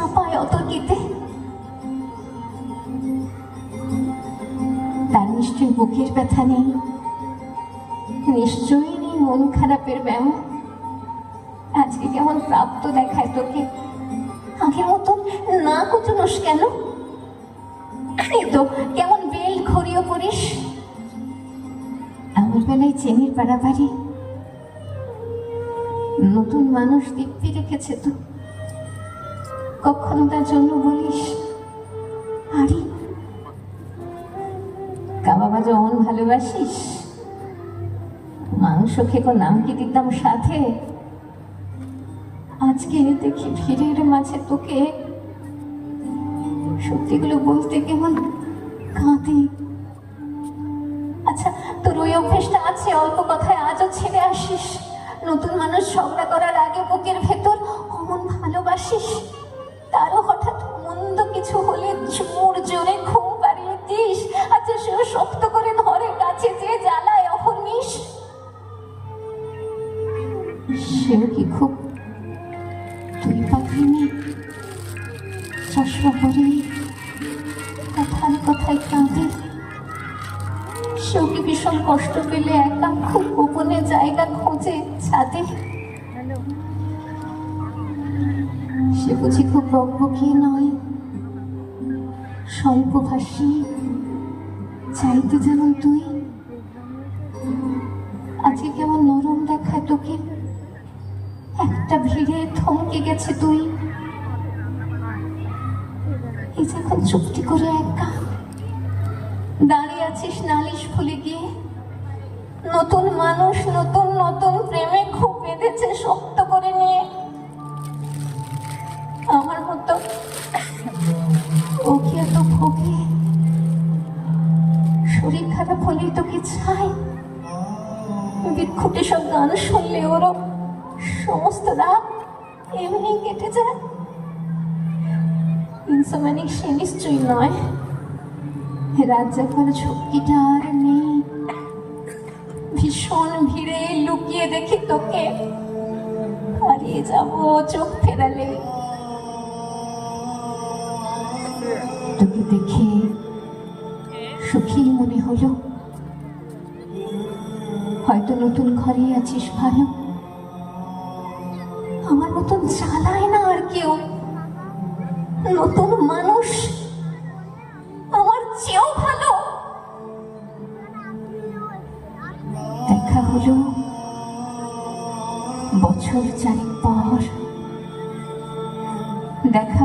চাপায় অতর্কিতে। তার নিশ্চয়ই বুকের ব্যথা নেই, নিশ্চয়ই নেই মন খারাপের ব্যায়াম। আজকে কেমন প্রাপ্ত দেখায় তোকে, আগের মতন না কুচনোস কেন? এই তো কেমন বেল খড়িয়ে পড়িস। আমার বেলায় চেনির পাড়াবাড়ি, নতুন মানুষ দীপ্তি রেখেছে তো, কখনো তার জন্য বলিস আরে কাবাবা যেমন ভালোবাসিস, মাংস খেকো নাম কি দিতাম সাথে, আজকে দেখি ভিড়ের মাঝে তোকে সত্যিগুলো বলতে কেমন কাঁদে। আচ্ছা, তোর ওই অভ্যেসটা আছে অল্প কথায় আজও ছেড়ে আসিস, নতুন মানুষ ঝগড়া করার আগে বুকের ভেতর অমন ভালোবাসিস, তারও হঠাৎ মন্দ কিছু হলে জোর জোরে ঘুম পাড়িয়ে দিস। আচ্ছা, সেও শক্ত করে ধরে কাছে যে জ্বালায় অহর্নিশ, সেও কি খুব তুই পাখি নেই চশমা পরে কথায় কথায় কাঁদে? সেও কি ভীষণ কষ্ট পেলে একা খুব গোপনে জায়গা খোঁজে ছাদে? সে বুঝি খুব বকবকিয়ে নয়, স্বল্পভাষী, চাইতে যেমন তুই, আজকে কেমন নরম দেখায় তোকে, একটা ভিড়ে থমকে গেছে তুই। এই যে এখন চুপটি করে একা দাঁড়িয়ে আছিস নালিশ ভুলে গিয়ে, নতুন মানুষ নতুন নতুন প্রেমে খুব বেঁধেছে শক্ত করে নিয়ে। আমার মতো ও কি এত ভোগে? শরীর খারাপ হলেই তো কি চাই, বিক্ষুটে সব গান শুনলে ওরও সমস্ত রাত এমনি কেটে যায়। ইনসোম্যানিক সে নিশ্চয়ই নয়, রাত জাগার ঝক্কিটা আর নেই। ভীষণ ভিড়ে লুকিয়ে দেখি তোকে, হারিয়ে যাব চোখ ফেরালে। তোকে দেখে সুখী মনে হলো, হয়তো নতুন ঘরে আছিস ভালো, আমার মতন জ্বালায় না আর কেউ। নতুন মানুষ আমার চেয়েও ভালো। দেখা হলো বছর চারেক পর, দেখা